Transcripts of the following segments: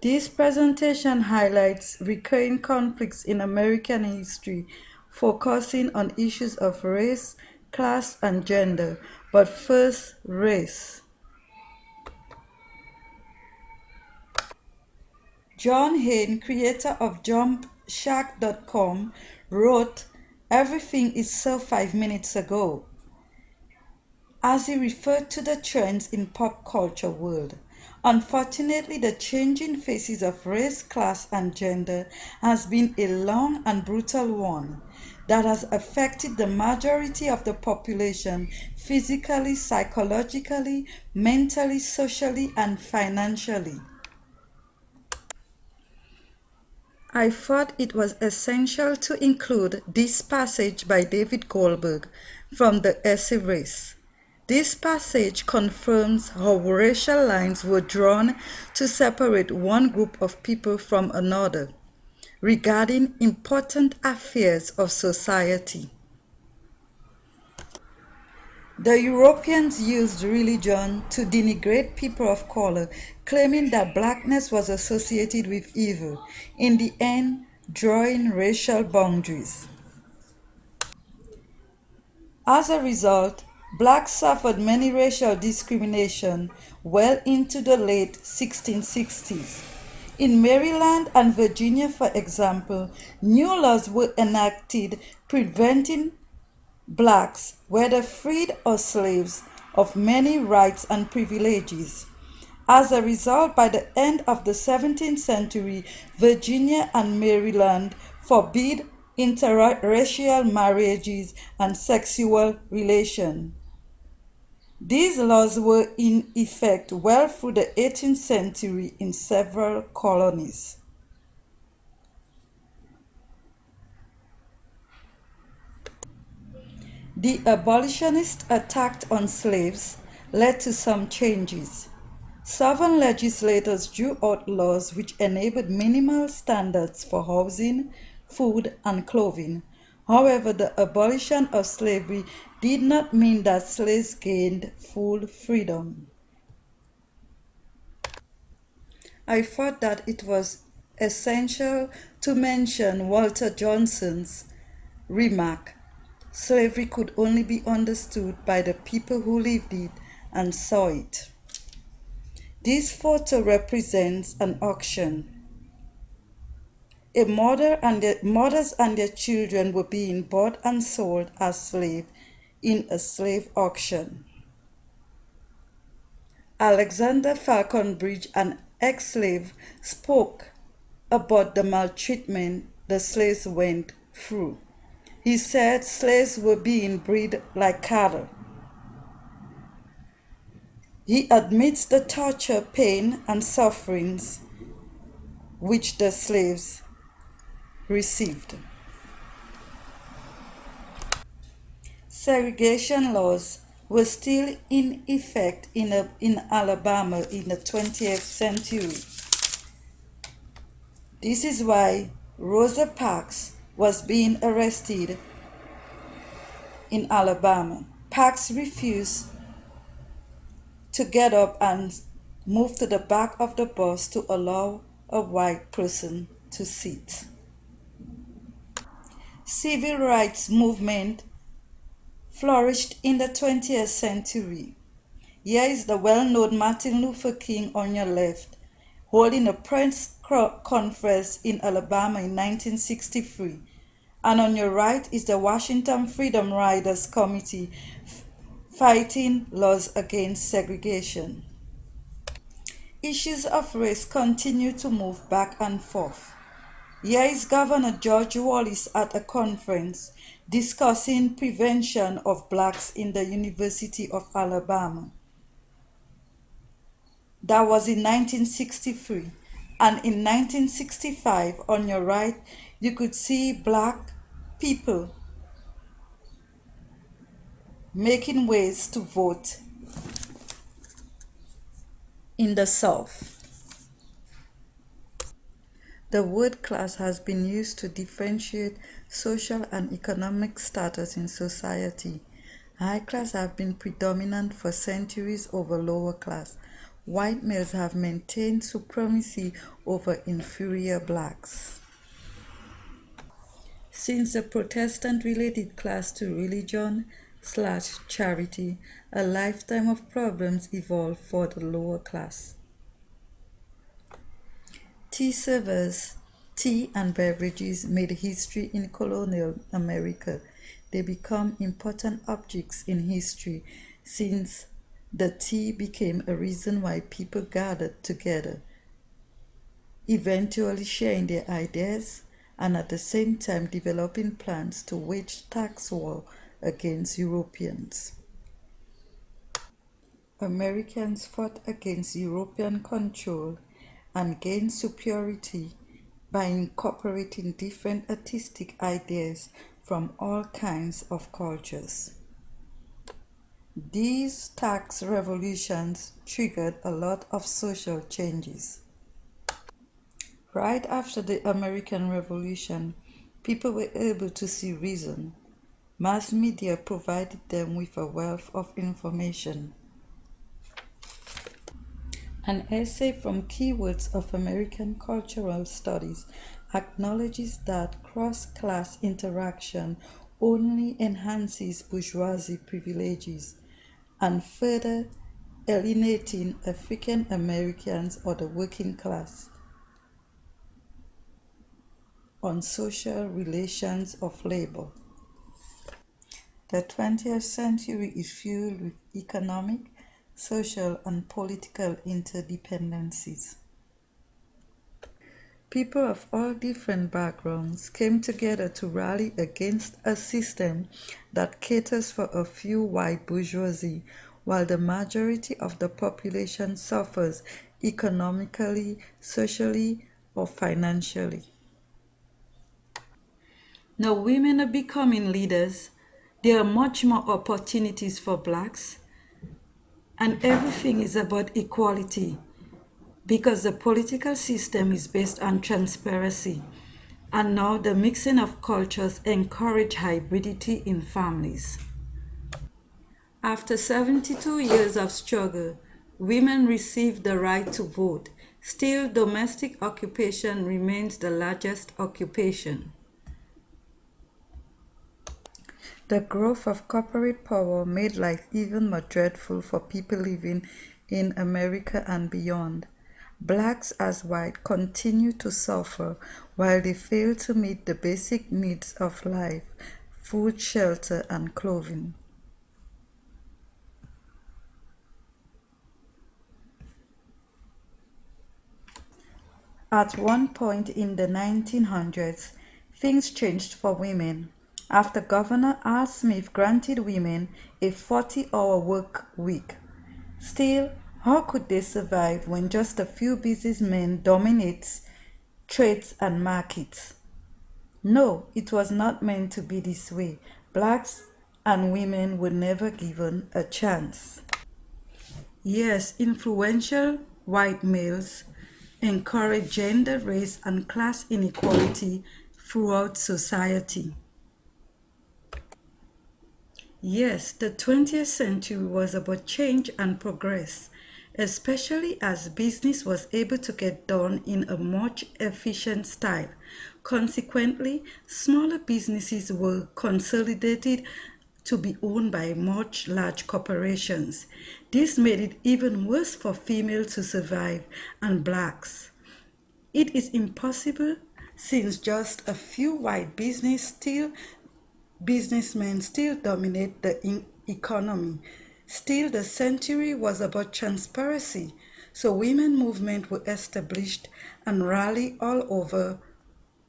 This presentation highlights recurring conflicts in American history, focusing on issues of race, class, and gender. But first, race. John Hain, creator of JumpShark.com, wrote, "Everything is so 5 minutes ago," as he referred to the trends in pop culture world. Unfortunately, the changing faces of race, class, and gender has been a long and brutal one that has affected the majority of the population physically, psychologically, mentally, socially, and financially. I thought it was essential to include this passage by David Goldberg from the essay Race. This passage confirms how racial lines were drawn to separate one group of people from another regarding important affairs of society. The Europeans used religion to denigrate people of color, claiming that blackness was associated with evil, in the end, drawing racial boundaries. As a result, blacks suffered many racial discrimination well into the late 1660s. In Maryland and Virginia, for example, new laws were enacted preventing blacks, whether freed or slaves, of many rights and privileges. As a result, by the end of the 17th century, Virginia and Maryland forbid interracial marriages and sexual relations. These laws were in effect well through the 18th century in several colonies. The abolitionist attack on slaves led to some changes. Southern legislators drew out laws which enabled minimal standards for housing, food, and clothing. However, the abolition of slavery did not mean that slaves gained full freedom. I thought that it was essential to mention Walter Johnson's remark: "Slavery could only be understood by the people who lived it and saw it." This photo represents an auction. Mothers and their children were being bought and sold as slaves in a slave auction. Alexander Falconbridge, an ex-slave, spoke about the maltreatment the slaves went through. He said slaves were being bred like cattle. He admits the torture, pain, and sufferings which the slaves received. Segregation laws were still in effect in Alabama in the 20th century. This is why Rosa Parks was being arrested in Alabama. Parks refused to get up and move to the back of the bus to allow a white person to sit. Civil rights movement flourished in the 20th century. Here is the well-known Martin Luther King on your left, holding a press conference in Alabama in 1963. And on your right is the Washington Freedom Riders Committee fighting laws against segregation. Issues of race continue to move back and forth. Here is Governor George Wallace at a conference discussing prevention of blacks in the University of Alabama. That was in 1963. And in 1965, on your right, you could see black people making ways to vote in the South. The word class has been used to differentiate social and economic status in society. High class have been predominant for centuries over lower class, white males have maintained supremacy over inferior blacks. Since the Protestant related class to religion/charity, a lifetime of problems evolved for the lower class. Tea servers, tea and beverages made history in colonial America. They become important objects in history since the tea became a reason why people gathered together, eventually sharing their ideas and at the same time developing plans to wage tax war against Europeans. Americans fought against European control and gained superiority by incorporating different artistic ideas from all kinds of cultures. These tax revolutions triggered a lot of social changes. Right after the American Revolution, people were able to see reason. Mass media provided them with a wealth of information. An essay from Keywords of American Cultural Studies acknowledges that cross-class interaction only enhances bourgeoisie privileges and further alienating African Americans or the working class on social relations of labor. The 20th century is filled with economic, social, and political interdependencies. People of all different backgrounds came together to rally against a system that caters for a few white bourgeoisie, while the majority of the population suffers economically, socially, or financially. Now, women are becoming leaders. There are much more opportunities for blacks, and everything is about equality because the political system is based on transparency. And now the mixing of cultures encourage hybridity in families. After 72 years of struggle, women received the right to vote. Still, domestic occupation remains the largest occupation. The growth of corporate power made life even more dreadful for people living in America and beyond. Blacks as white continue to suffer while they fail to meet the basic needs of life: food, shelter, and clothing. At one point in the 1900s, things changed for women after Governor Al Smith granted women a 40-hour work week. Still, how could they survive when just a few businessmen dominate trades and markets? No, it was not meant to be this way. Blacks and women were never given a chance. Yes, influential white males encourage gender, race, and class inequality throughout society. Yes, the 20th century was about change and progress, especially as business was able to get done in a much efficient style. Consequently, smaller businesses were consolidated to be owned by much large corporations. This made it even worse for females to survive and blacks. It is impossible since just a few white businessmen still dominate the economy. Still, the century was about transparency, so women movement were established and rally all over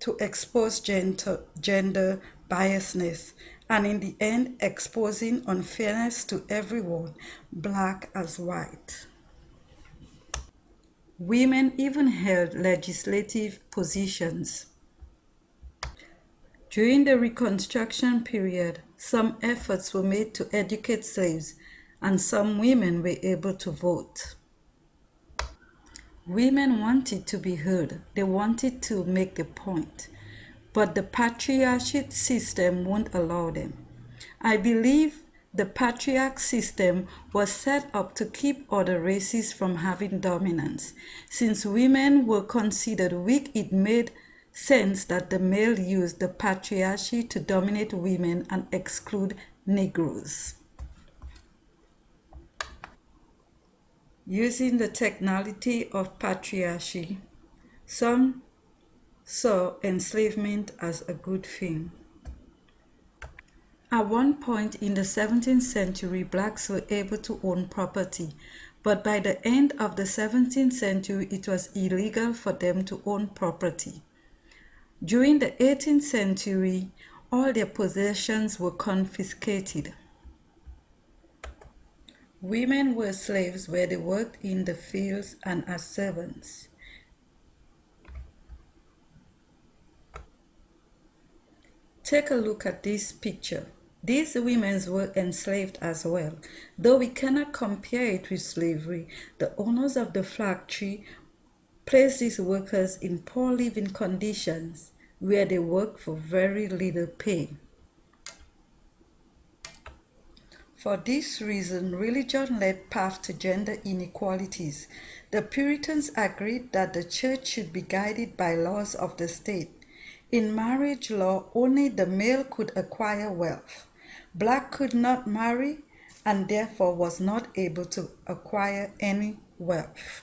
to expose gender biasness, and in the end exposing unfairness to everyone, black as white. Women even held legislative positions. During the Reconstruction period, some efforts were made to educate slaves, and some women were able to vote. Women wanted to be heard. They wanted to make the point, but the patriarchate system won't allow them. I believe The patriarch system was set up to keep other races from having dominance. Since women were considered weak, it made sense that the male used the patriarchy to dominate women and exclude Negroes. Using the technicality of patriarchy, some saw enslavement as a good thing. At one point in the 17th century, blacks were able to own property, but by the end of the 17th century, it was illegal for them to own property. During the 18th century, all their possessions were confiscated. Women were slaves where they worked in the fields and as servants. Take a look at this picture. These women were enslaved as well. Though we cannot compare it with slavery, the owners of the factory placed these workers in poor living conditions where they worked for very little pay. For this reason, religion led path to gender inequalities. The Puritans agreed that the church should be guided by laws of the state. In marriage law, only the male could acquire wealth. Black could not marry and therefore was not able to acquire any wealth.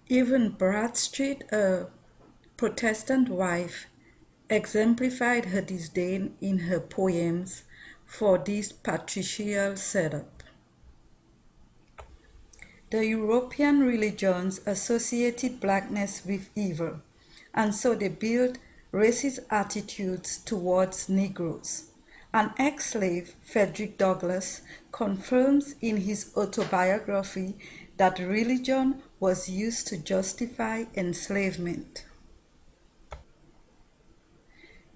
Even Bradstreet, a Protestant wife, exemplified her disdain in her poems for this patriarchal setup. The European religions associated blackness with evil, and so they built racist attitudes towards Negroes. An ex-slave, Frederick Douglass, confirms in his autobiography that religion was used to justify enslavement.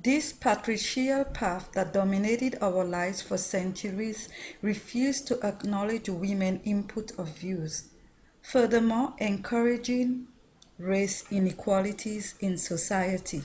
This patriarchal path that dominated our lives for centuries refused to acknowledge women's input of views, furthermore encouraging race inequalities in society.